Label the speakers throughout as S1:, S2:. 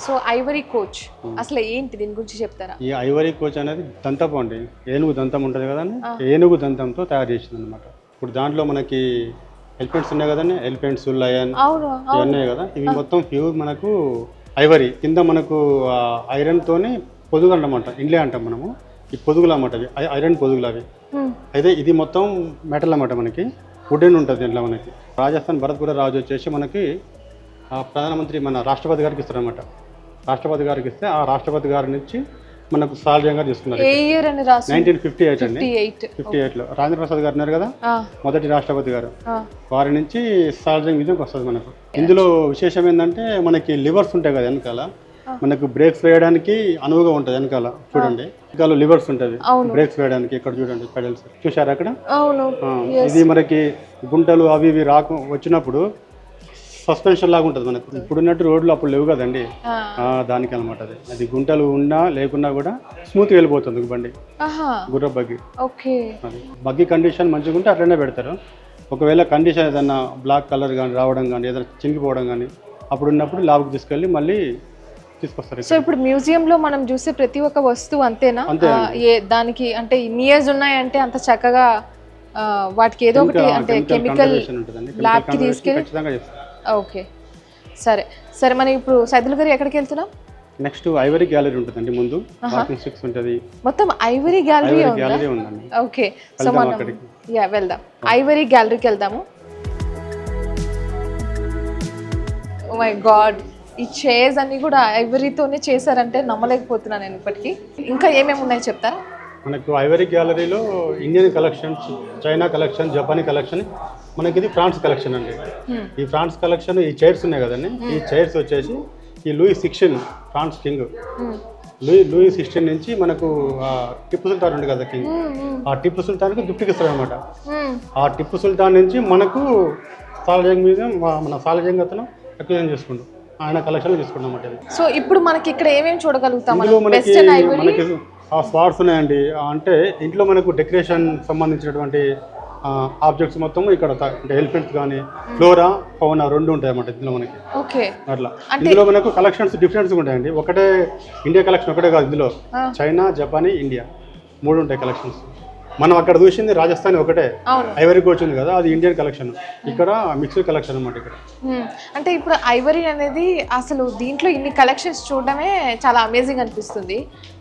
S1: So Ivory coach అసలు ఏంటి దీని గురించి చెప్తారా?
S2: ఈ ఐవరీ కోచ్ అనేది దంతపు అండి, ఏనుగు దంతం ఉంటుంది కదండి, ఏనుగు దంతంతో తయారు చేసింది అనమాట. ఇప్పుడు దాంట్లో మనకి ఎలిఫెంట్స్ ఉన్నాయి కదండి, ఎలిఫెంట్స్, లయన్ ఇవన్నీ ఉన్నాయి కదా, ఇవి మొత్తం ప్యూర్ మనకు ఐవరీ. కింద మనకు ఐరన్ తోని పొదుగు అన్నమాట, ఇండ్లే అంటాం మనము. ఈ పొదుగులు అన్నమాట, అవి ఐరన్ పొదుగులు అవి. అయితే ఇది మొత్తం మెటల్ అన్నమాట, మనకి వుడెన్ ఉంటుంది దీంట్లో. మనకి రాజస్థాన్ భరత్పుర రాజు వచ్చేసి మనకి ప్రధానమంత్రి మన రాష్ట్రపతి గారికి ఇస్తారనమాట. రాష్ట్రపతి గారికి ఇస్తే ఆ రాష్ట్రపతి గారి నుంచి మనకు సాల్జంగా తీసుకున్నారు. 1958 అండి. 58లో రాజేంద్ర ప్రసాద్ గారు ఉన్నారు కదా, మొదటి రాష్ట్రపతి గారు, వారి నుంచి సాల్జంగ్ మ్యూజియం వస్తుంది మనకు. ఇందులో విశేషం ఏంటంటే మనకి లివర్స్ ఉంటాయి కదా వెనకాల, మనకు బ్రేక్స్ వేయడానికి అనువుగా ఉంటుంది వెనకాల. చూడండి వెనకాల లివర్స్ ఉంటుంది బ్రేక్స్ వేయడానికి. ఇక్కడ చూడండి పెడల్స్ చూసారు అక్కడ. ఇది మనకి గుంటలు అవి ఇవి వచ్చినప్పుడు సస్పెన్షన్ లాగా ఉంటుంది మనకు. ఇప్పుడున్నట్టు రోడ్లు అప్పుడు లేవు కదండి, దానికి అనమాట. అది గుంటలు ఉన్నా లేకున్నా కూడా స్మూత్ వెళ్ళిపోతుంది బండి, గుర్ర బగ్గి. బగ్గి కండిషన్ మంచిగా ఉంటే అట్లనే పెడతారు. ఒకవేళ కండిషన్ ఏదైనా బ్లాక్ కలర్ కానీ రావడం కానీ ఏదైనా చింగిపోవడం కానీ అప్పుడు ఉన్నప్పుడు ల్యాబ్కి తీసుకెళ్ళి మళ్ళీ తీసుకొస్తారు.
S1: సో ఇప్పుడు మ్యూజియం లో మనం చూసే ప్రతి ఒక్క వస్తువు అంతేనా? దానికి అంటే ఇన్ని ఇయర్స్ ఉన్నాయంటే అంత చక్కగా వాటికి ఏదో ఒకటి అంటే కెమికల్ ల్యాబ్ కి తీసుకెళ్ళి. ఓకే, సరే సరే. మనం ఇప్పుడు సైదుల్ గారు ఎక్కడికి వెళ్తున్నాం?
S2: నెక్స్ట్ ఐవరీ గ్యాలరీ ఉంటుందండి, ముందు వాకింగ్ స్టిక్స్ ఉంటుంది,
S1: మొత్తం ఐవరీ గ్యాలరీ
S2: ఉందండి.
S1: ఓకే, సో మనం వెళ్దాం, ఐవరీ గ్యాలరీకి వెళ్దాము. ఓ మై గాడ్, ఈ చైర్స్ అన్ని కూడా ఐవరీతోనే చేశారంటే నమ్మలేకపోతున్నాను నేను ఇప్పటికీ. ఇంకా ఏమేమి ఉన్నాయో చెప్తారా?
S2: మనకు ఐవరీ గ్యాలరీలో ఇండియన్ కలెక్షన్స్, చైనా కలెక్షన్, జపానీ కలెక్షన్, మనకి ఇది ఫ్రాన్స్ కలెక్షన్ అండి. ఈ ఫ్రాన్స్ కలెక్షన్, ఈ చైర్స్ ఉన్నాయి కదండి, ఈ చైర్స్ వచ్చేసి ఈ లూయి 16 ఫ్రాన్స్ కింగ్, లూయి 16 నుంచి మనకు టిప్పు సుల్తాన్ ఉంది కదా కింగ్, ఆ టిప్పు సుల్తాన్కి గిఫ్ట్కి ఇస్తారు అనమాట. ఆ టిప్పు సుల్తాన్ నుంచి మనకు సాల్జంగ్ మ్యూజియం, మన సాల్జంగ్ అతను అక్విజిషన్ చేసుకుంటాం, ఆయన కలెక్షన్ తీసుకున్నాం అన్నమాట.
S1: సో ఇప్పుడు మనకి ఇక్కడ ఏమేమి చూడగలుగుతాం?
S2: మనకి ఆ స్పాట్స్ ఉన్నాయండి. అంటే ఇంట్లో మనకు డెకరేషన్ సంబంధించినటువంటి ఆబ్జెక్ట్స్ మొత్తం ఇక్కడ, అంటే ఎలిఫెంట్స్ కానీ ఫ్లోరా ఫౌనా రెండు ఉంటాయి అన్నమాట ఇందులో మనకి. అట్లా ఇందులో మనకు కలెక్షన్స్ డిఫరెంట్స్ ఉంటాయండి. ఒకటే ఇండియా కలెక్షన్ ఒకటే కాదు, ఇందులో చైనా, జపానీ, ఇండియా మూడు ఉంటాయి కలెక్షన్స్. మనం అక్కడ చూసింది రాజస్థాన్ ఒకటే ఐవరీ కోచ్ ఉంది కదా, అది ఇండియన్ కలెక్షన్. ఇక్కడ మిక్స్డ్ కలెక్షన్ అన్నమాట ఇక్కడ.
S1: అంటే ఇప్పుడు ఐవరీ అనేది అసలు దీంట్లో ఇన్ని కలెక్షన్స్ చూడడమే చాలా అమేజింగ్ అనిపిస్తుంది.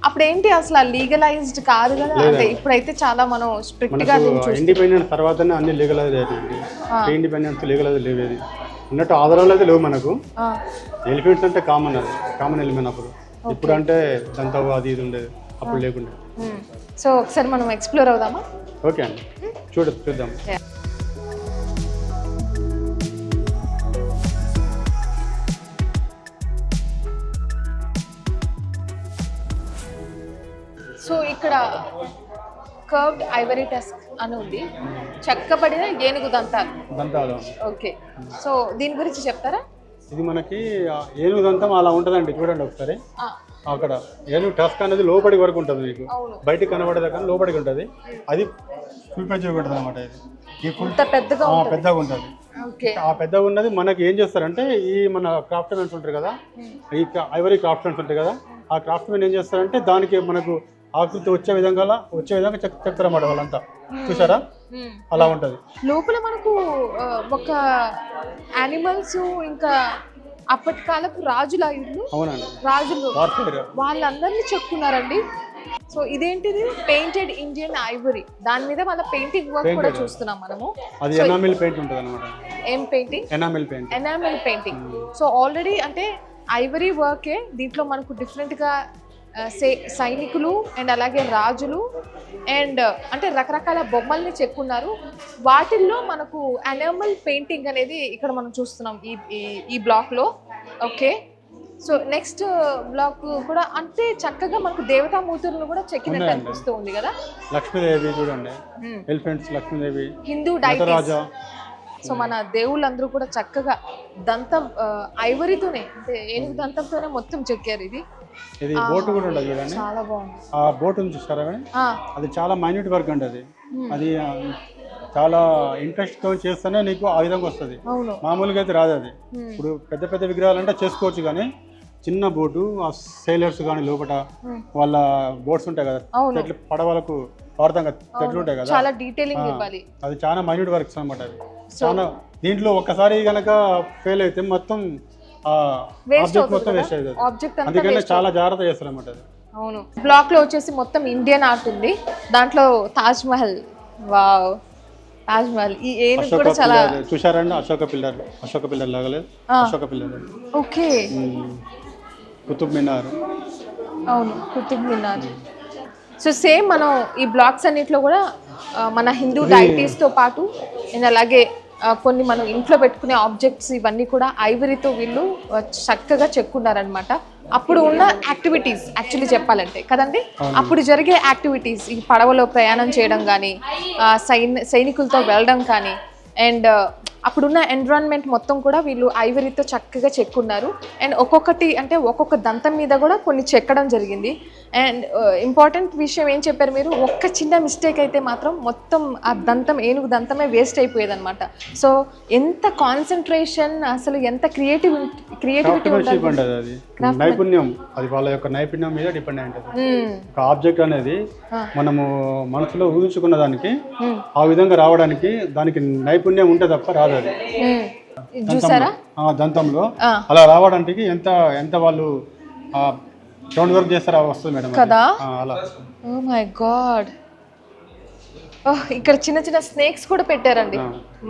S1: అప్పుడు ఏంటి అసలు లీగలైజ్డ్ కాదు కదా, అంటే ఇప్పుడైతే చాలా మనం స్ట్రిక్ట్ గా
S2: ఇండిపెండెన్స్ తర్వాతనే అన్ని లీగలైజ్ అయ్యాయండి. ఇండిపెండెన్స్ లీగలైజ్ లేవేది ఉన్నట్టు ఆధారాలు అయితే లేవు మనకు. ఎలిఫెంట్స్ అంటే కామన్, అది కామన్ ఎలిమెంట్ అప్పుడు. ఇప్పుడు అంటే దంతా అది ఇది ఉండేది, అప్పుడు లేకుండా.
S1: సో ఒకసారి మనం ఎక్స్ప్లోర్ అవుదామా?
S2: ఓకే అండి, చూద్దాం.
S1: సో ఇక్కడ కర్వ్డ్ ఐవరీ టస్క్ అని ఉంది, చెక్కబడిన ఏనుగు దంతాలు. ఓకే, సో దీని గురించి చెప్తారా?
S2: ఇది మనకి ఏనుగు దంతం అలా ఉంటుందండి, చూడండి ఒకసారి. అక్కడ ఏనుగు టస్క్ అనేది లోపలికి వరకు ఉంటుంది, మీకు బయటికి కనబడేదాకా లోపలికి ఉంటుంది. అది ఫుల్ పెద్దగా ఉంటుంది అనమాట. ఇది ఫుల్ పెద్దగా ఉంటుంది. ఆ పెద్దగా ఉన్నది మనకి ఏం చేస్తారంటే, ఈ మన క్రాఫ్ట్ మెన్స్ ఉంటారు కదా, ఈ ఐవరీ క్రాఫ్ట్ మెన్స్ ఉంటాయి కదా, ఆ క్రాఫ్ట్ మెన్ ఏం చేస్తారంటే దానికి మనకు ఆకృతి వచ్చే విధంగా చెప్తారన్నమాట వాళ్ళంతా. చూసారా, అలా ఉంటది.
S1: లోపల మనకు ఒక యానిమల్స్, ఇంకా అప్పటి కాలపు రాజుల ఇల్లు, రాజులు వాళ్ళందరినీ చెక్కున్నారండి. సో ఇదేంటిది? పెయింటెడ్ ఇండియన్ ఐవరీ, దాని మీద వాళ్ళ పెయింటింగ్ వర్క్ కూడా చూస్తున్నాం మనము.
S2: అది ఎనామిల్ పెయింట్ ఉంటుంది అన్నమాట.
S1: ఏం painting? Enamel painting. So already అంటే ఐవరీ వర్కే దీంట్లో మనకు డిఫరెంట్ గా సైనికులు అండ్ అలాగే రాజులు అండ్ అంటే రకరకాల బొమ్మల్ని చెక్కున్నారు. వాటిల్లో మనకు ఎనామల్ పెయింటింగ్ అనేది ఇక్కడ మనం చూస్తున్నాం ఈ బ్లాక్ లో. ఓకే, సో నెక్స్ట్ బ్లాక్ కూడా అంటే చక్కగా మనకు దేవతామూర్తులను కూడా చెక్కినట్టు అనిపిస్తూ ఉంది కదా.
S2: లక్ష్మీదేవి చూడండి, elephants, Lakshmidevi,
S1: Hindu deities. So మన దేవుళ్ళందరూ కూడా చక్కగా దంతం ఐవరీతోనే, అంటే ఏనుగు దంతంతోనే మొత్తం చెక్కారు.
S2: ఇది బోట్ కూడా ఉంటుంది చూడండి,
S1: చాలా బాగుంది.
S2: ఆ బోట్ చూస్తారా, అది చాలా మైన్యూట్ వర్క్ అండి. అది చాలా ఇంట్రెస్ట్ తో చేస్తేనే నీకు ఆ విధంగా వస్తుంది, మామూలుగా అయితే రాదు అది. ఇప్పుడు పెద్ద పెద్ద విగ్రహాలు అంటే చేసుకోవచ్చు, కానీ చిన్న బోటు ఆ సేలర్స్ కానీ లోపల వాళ్ళ బోట్స్ ఉంటాయి కదా, తెట్లు పడవలకు వాడతాం కదా, తెట్లు ఉంటాయి కదా,
S1: చాలా డీటెయిలింగ్ ఇవ్వాలి.
S2: అది చాలా మైన్యూట్ వర్క్స్ అనమాట. అది చాలా దీంట్లో ఒక్కసారి కనుక ఫెయిల్ అయితే మొత్తం ఆబ్జెక్ట్ మొత్తం వేస్ట్ అవుతుంది. అందుకని చాలా జాగ్రత్త చేస్తారు అన్నమాట అది.
S1: అవును. బ్లాక్ లో వచ్చేసి మొత్తం ఇండియన్ ఆర్ట్ ఉంది. దాంట్లో తాజ్ మహల్, వావ్ తాజ్ మహల్. ఈ ఏనుగు కూడా చాలా
S2: చూశారండి. అశోక పిల్లర్ లాగా లేదు, అశోక పిల్లర్.
S1: ఓకే.
S2: కుతుబ్ మినార్.
S1: అవును, కుతుబ్ మినార్. సో సేమ్ మనం ఈ బ్లాక్స్ అన్నిట్లో కూడా మన హిందూ డైటీస్ తో పాటు అండ్ అలాగే కొన్ని మనం ఇంట్లో పెట్టుకునే ఆబ్జెక్ట్స్ ఇవన్నీ కూడా ఐవరీతో వీళ్ళు చక్కగా చెక్కున్నారనమాట. అప్పుడు ఉన్న యాక్టివిటీస్ యాక్చువల్లీ చెప్పాలంటే కదండి, అప్పుడు జరిగే యాక్టివిటీస్, ఈ పడవలో ప్రయాణం చేయడం కానీ, సైనికులతో వెళ్ళడం కానీ, అండ్ అప్పుడున్న ఎన్విరాన్మెంట్ మొత్తం కూడా వీళ్ళు ఐవరీతో చక్కగా చెక్కున్నారు. అండ్ ఒక్కొక్కటి అంటే ఒక్కొక్క దంతం మీద కూడా కొన్ని చెక్కడం జరిగింది. అండ్ ఇంపార్టెంట్ విషయం ఏం చెప్పారు మీరు, ఒక్క చిన్న మిస్టేక్ అయితే మాత్రం మొత్తం ఆ దంతం, ఏనుగు దంతమే వేస్ట్ అయిపోయేది అనమాట. సో ఎంత కాన్సన్ట్రేషన్, అసలు ఎంత క్రియేటివిటీ
S2: ఉంటుంది, అది నైపుణ్యం, అది వాళ్ళ యొక్క నైపుణ్యం మీద డిపెండ్ అయి ఉంటుంది. ఒక ఆబ్జెక్ట్ అనేది మనము మనసులో ఊహించుకున్న దానికి ఆ విధంగా రావడానికి దానికి నైపుణ్యం ఉంటే తప్ప రాదు. అది
S1: చూసారా
S2: దంతంలో అలా రావడానికి ఎంత వాళ్ళు గ్రౌండ్ వర్క్ చేస్తారా వస్తుంది మేడం
S1: కదా.
S2: అలా.
S1: Oh my god. ఇక్కడ చిన్న చిన్న స్నేక్స్ కూడా పెట్టారండి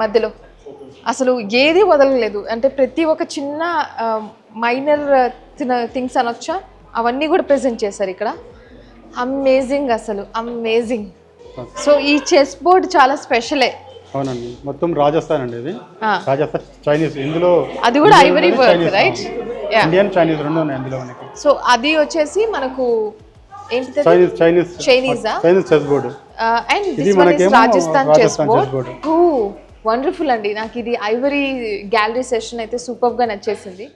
S1: మధ్యలో. అసలు ఏది వదలలేదు. అంటే ప్రతి ఒక్క చిన్న మైనర్ థింగ్స్ అనొచ్చా, అవన్నీ కూడా ప్రెజెంట్ చేశారు ఇక్కడ. అమేజింగ్, అసలు అమేజింగ్. సో ఈ చెస్ బోర్డ్ చాలా స్పెషలే.
S2: అవునండి, మొత్తం రాజస్థాన్ అండి ఇది. రాజస్థాన్ చైనీస్, ఇందులో
S1: అది కూడా Ivory work, right?
S2: Indian Chinese రెండు ఉన్నాయి అందులో మనకి.
S1: సో అది వచ్చేసి మనకు ఏంటి,
S2: Chinese chess board.
S1: And this one is Rajasthan chess board. Wonderful అండి. నాకు ఇది ఐవరీ గ్యాలరీ సెషన్ అయితే సూపర్ గా నచ్చేసింది.